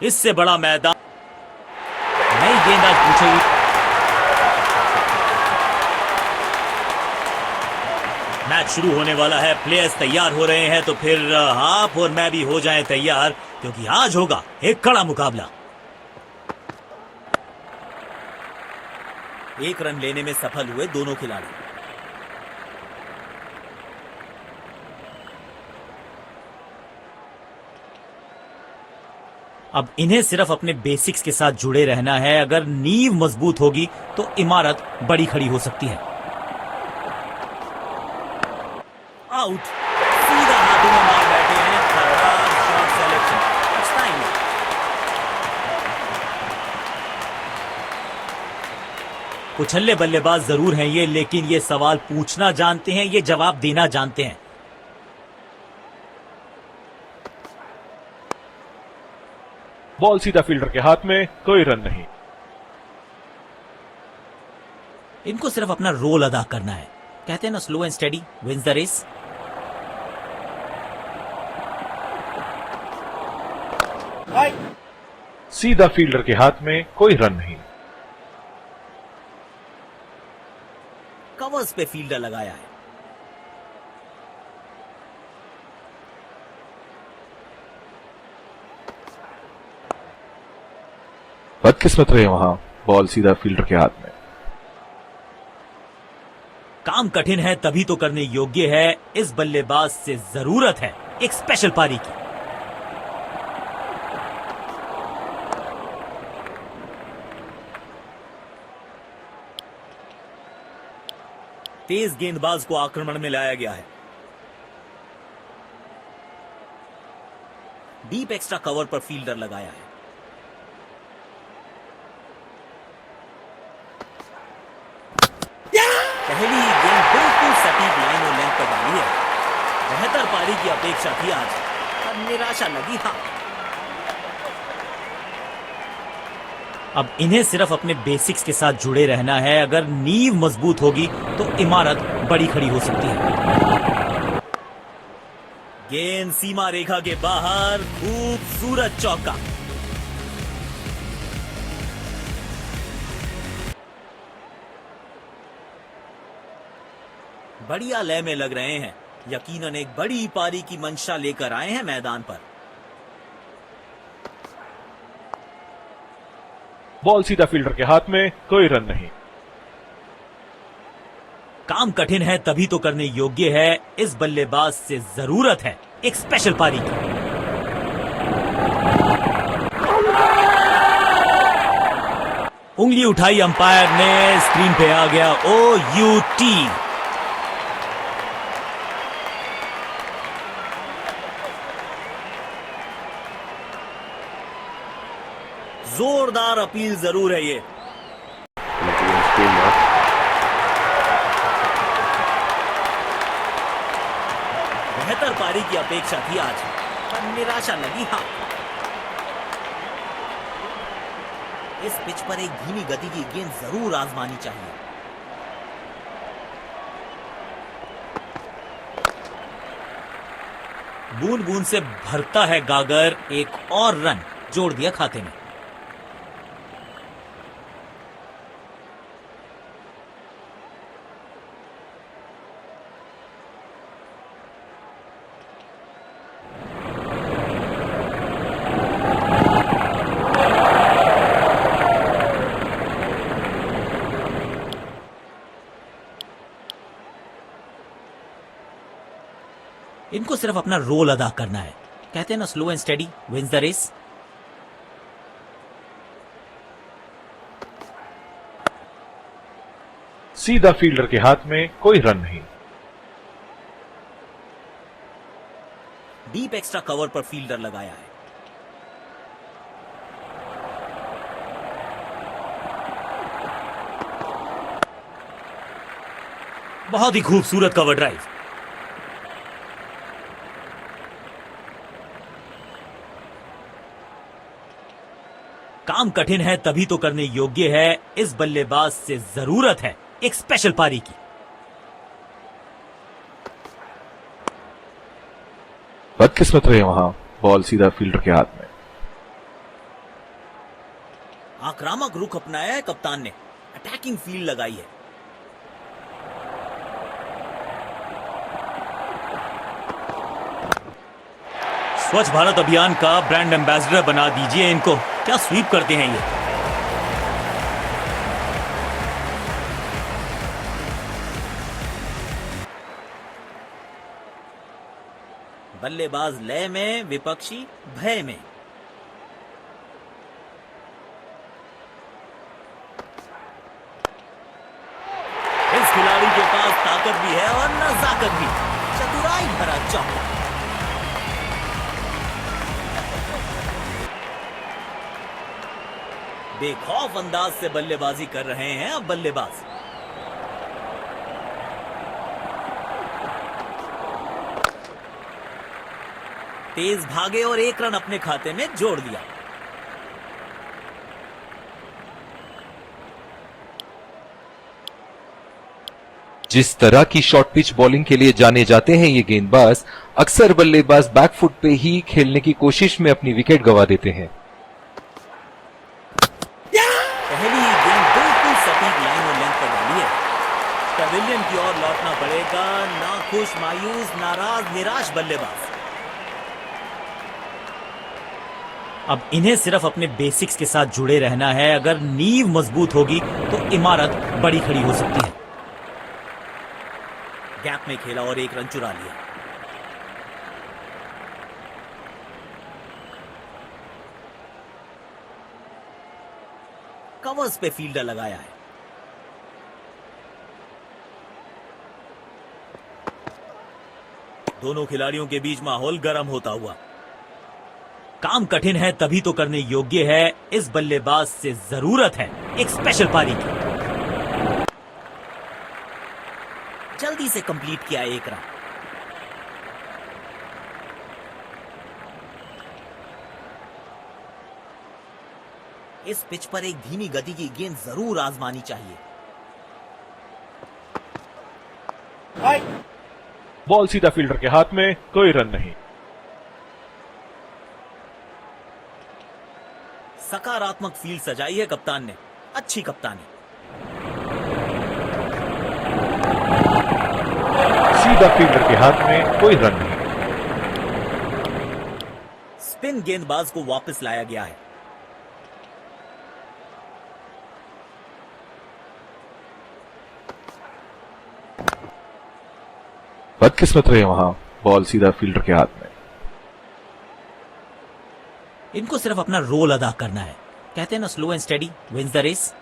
इससे बड़ा मैदान नई गेंदबाज पूछेगी। मैच शुरू होने वाला है, प्लेयर्स तैयार हो रहे हैं, तो फिर आप और मैं भी हो जाएं तैयार, क्योंकि आज होगा एक कड़ा मुकाबला। एक रन लेने में सफल हुए दोनों खिलाड़ी। अब इन्हें सिर्फ अपने बेसिक्स के साथ जुड़े रहना है। अगर नींव मजबूत होगी तो इमारत बड़ी खड़ी हो सकती है। आउट, सीधा हाथों में मार बैठे हैं। खराब शॉट सिलेक्शन, पछताएंगे। उछल्ले बल्लेबाज जरूर हैं ये, लेकिन ये सवाल पूछना जानते हैं, ये जवाब देना जानते हैं। बॉल सीधा फील्डर के हाथ में, कोई रन नहीं। इनको सिर्फ अपना रोल अदा करना है। कहते हैं ना, slow and steady wins the race. सीधा फील्डर के हाथ में, कोई रन नहीं। कवर्स पे फील्डर लगाया है। बदकिस्मत रहे वहां, बॉल सीधा फील्डर के हाथ में। काम कठिन है तभी तो करने योग्य है। इस बल्लेबाज से जरूरत है एक स्पेशल पारी की। तेज गेंदबाज को आक्रमण में लाया गया है। डीप एक्स्ट्रा कवर पर फील्डर लगाया है। पहली गेंद बिल्कुल सटीक लाइन और लेंथ पर डाली है। बेहतर पारी की अपेक्षा थी आज, पर निराशा लगी। हाँ, अब इन्हें सिर्फ अपने बेसिक्स के साथ जुड़े रहना है। अगर नींव मजबूत होगी तो इमारत बड़ी खड़ी हो सकती है। गेंद सीमा रेखा के बाहर, खूबसूरत चौका। बढ़िया लय में लग रहे हैं। यकीनन एक बड़ी पारी की मंशा लेकर आए हैं मैदान पर। बॉल सीधा फील्डर के हाथ में, कोई रन नहीं। काम कठिन है तभी तो करने योग्य है। इस बल्लेबाज से जरूरत है एक स्पेशल पारी की। उंगली उठाई अंपायर ने, स्क्रीन पे आ गया OUT। जोरदार अपील जरूर है ये। बेहतर पारी की अपेक्षा थी आज, पर निराशा लगी। हाँ, इस पिच पर एक धीमी गति की गेंद जरूर आजमानी चाहिए। बूंद बूंद से भरता है गागर। एक और रन जोड़ दिया खाते में। इनको सिर्फ अपना रोल अदा करना है। कहते हैं ना, slow and steady wins the race. सीधा फील्डर के हाथ में, कोई रन नहीं। डीप एक्स्ट्रा कवर पर फील्डर लगाया है। बहुत ही खूबसूरत कवर ड्राइव। काम कठिन है तभी तो करने योग्य है। इस बल्लेबाज से जरूरत है एक स्पेशल पारी की। बदकिस्मत रहे वहां, बॉल सीधा फील्डर के हाथ में। आक्रामक रुख अपनाया है कप्तान ने, अटैकिंग फील्ड लगाई है। स्वच्छ भारत अभियान का ब्रांड एम्बेसडर बना दीजिए इनको। क्या स्वीप करते हैं ये। बल्लेबाज लय में, विपक्षी भय में। इस खिलाड़ी के पास ताकत भी है और नजाकत भी, चतुराई भरा चौका। बेखौफ अंदाज से बल्लेबाजी कर रहे हैं अब बल्लेबाज। तेज भागे और एक रन अपने खाते में जोड़ दिया। जिस तरह की शॉर्ट पिच बॉलिंग के लिए जाने जाते हैं ये गेंदबाज, अक्सर बल्लेबाज बैकफुट पे ही खेलने की कोशिश में अपनी विकेट गंवा देते हैं। पहली ही गेंद बिल्कुल सटीक लाइन और लेंथ पर डाली है। पवेलियन की ओर लौटना पड़ेगा। नाखुश, मायूस, नाराज, निराश बल्लेबाज। अब इन्हें सिर्फ अपने बेसिक्स के साथ जुड़े रहना है। अगर नींव मजबूत होगी तो इमारत बड़ी खड़ी हो सकती है। गैप में खेला और एक रन चुरा लिया। कवर्स पे फील्डर लगाया है। दोनों खिलाड़ियों के बीच माहौल गर्म होता हुआ। काम कठिन है तभी तो करने योग्य है। इस बल्लेबाज से जरूरत है एक स्पेशल पारी की। जल्दी से कंप्लीट किया एक रन। इस पिच पर एक धीमी गति की गेंद जरूर आजमानी चाहिए। बॉल सीधा फील्डर के हाथ में, कोई रन नहीं। सकारात्मक फील्ड सजाई है कप्तान ने, अच्छी कप्तानी। सीधा फील्डर के हाथ में, कोई रन नहीं। स्पिन गेंदबाज को वापस लाया गया है। बदकिस्मत रहे वहां, बॉल सीधा फील्डर के हाथ में। इनको सिर्फ अपना रोल अदा करना है। कहते हैं ना, slow and steady wins the race.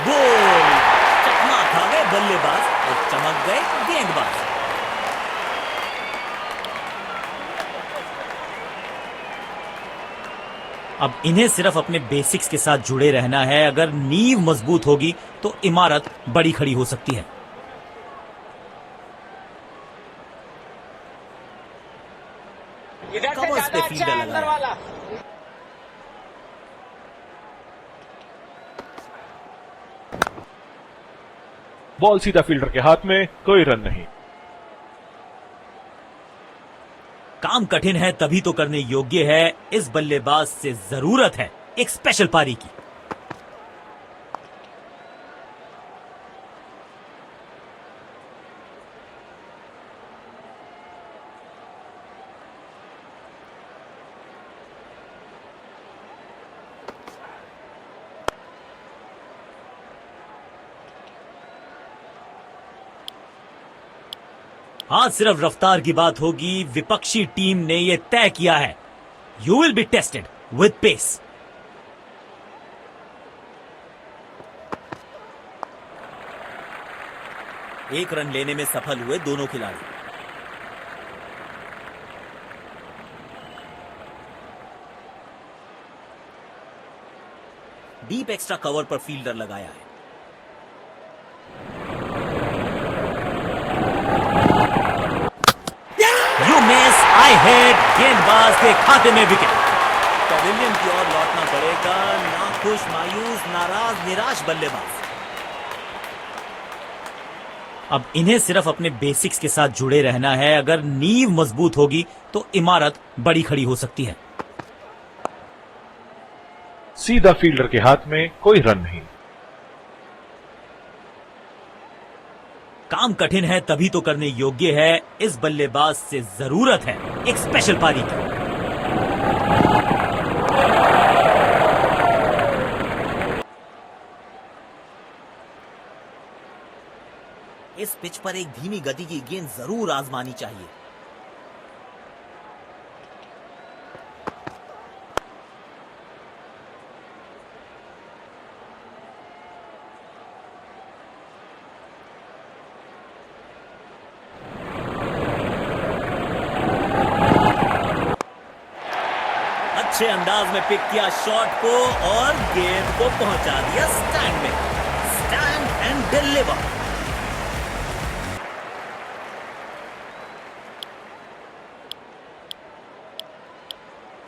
Goal! चकमा खा गए बल्लेबाज और चमक गए गेंदबाज। अब इन्हें सिर्फ अपने बेसिक्स के साथ जुड़े रहना है। अगर नींव मजबूत होगी तो इमारत बड़ी खड़ी हो सकती है। कवर्स पे फील्डर लगाया। बॉल सीधा फील्डर के हाथ में, कोई रन नहीं। काम कठिन है तभी तो करने योग्य है। इस बल्लेबाज से जरूरत है एक स्पेशल पारी की। आज सिर्फ रफ्तार की बात होगी। विपक्षी टीम ने यह तय किया है, you will be tested with pace. एक रन लेने में सफल हुए दोनों खिलाड़ी। डीप एक्स्ट्रा कवर पर फील्डर लगाया है। You miss, I hit. गेंदबाज के खाते में विकेट। पवेलियन की ओर लौटना पड़ेगा। नाखुश, मायूस, नाराज, निराश बल्लेबाज। अब इन्हें सिर्फ अपने बेसिक्स के साथ जुड़े रहना है। अगर नींव मजबूत होगी तो इमारत बड़ी खड़ी हो सकती है। सीधा फील्डर के हाथ में, कोई रन नहीं। काम कठिन है तभी तो करने योग्य है। इस बल्लेबाज से जरूरत है एक स्पेशल पारी की। इस पिच पर एक धीमी गति की गेंद जरूर आजमानी चाहिए। अच्छे अंदाज में पिक किया शॉट को और गेंद को पहुंचा दिया स्टैंड में। Stand and deliver.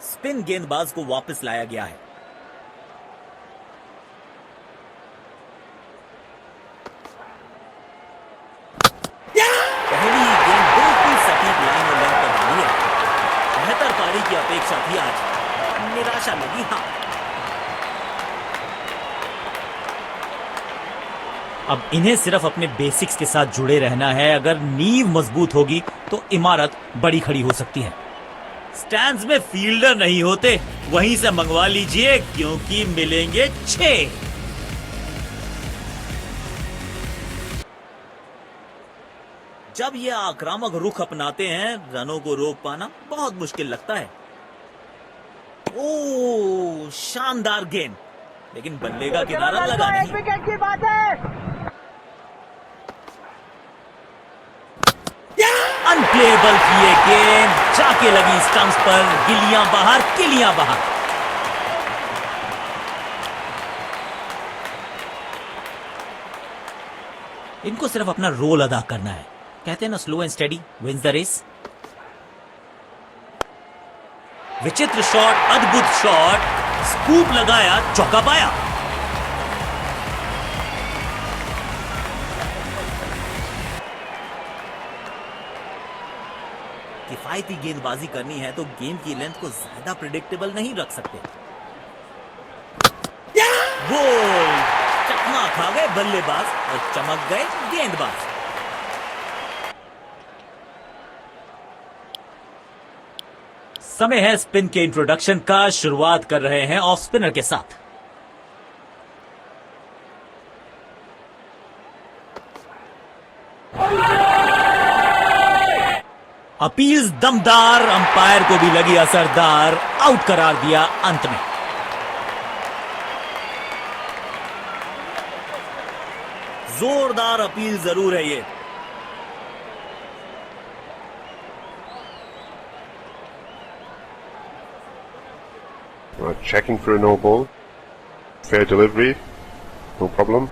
स्पिन गेंदबाज को वापस लाया गया है। पहली गेंद बिल्कुल सटीक लाइन और लेंथ पर डाली है। बेहतर पारी की अपेक्षा थी आज, निराशा लगी। हाँ, अब इन्हें सिर्फ अपने बेसिक्स के साथ जुड़े रहना है। अगर नींव मजबूत होगी तो इमारत बड़ी खड़ी हो सकती है। स्टैंड्स में फील्डर नहीं होते, वहीं से मंगवा लीजिए क्योंकि मिलेंगे 6। जब ये आक्रामक रुख अपनाते हैं, रनों को रोक पाना बहुत मुश्किल लगता है। ओ, शानदार गेंद, लेकिन बल्ले का किनारा लगा नहीं। विकेट की बात है। अनप्लेएबल की ये गेंद जाके लगी स्टंप्स पर। गिलियां बाहर, किलियां बाहर। इनको सिर्फ अपना रोल अदा करना है। कहते हैं ना, slow and steady wins the race. विचित्र शॉट, अद्भुत शॉट, स्कूप लगाया, चौका पाया। किफायती गेंदबाजी करनी है तो गेंद की लेंथ को ज्यादा प्रिडिक्टेबल नहीं रख सकते। गोल! चकमा खा गए बल्लेबाज और चमक गए गेंदबाज। समय है स्पिन के इंट्रोडक्शन का। शुरुआत कर रहे हैं ऑफ स्पिनर के साथ। अपील्स दमदार, अंपायर को भी लगी असरदार। आउट करार दिया अंत में। जोरदार अपील जरूर है ये। Checking for a no ball. Fair delivery. No problem.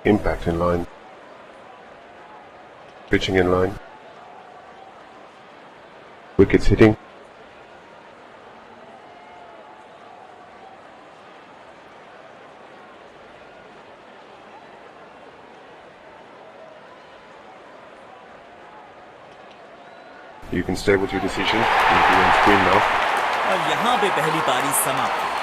Impact in line. Pitching in line. Wickets hitting. You can stay with your decision. You'll be on screen now. और यहां पे पहली पारी समाप्त।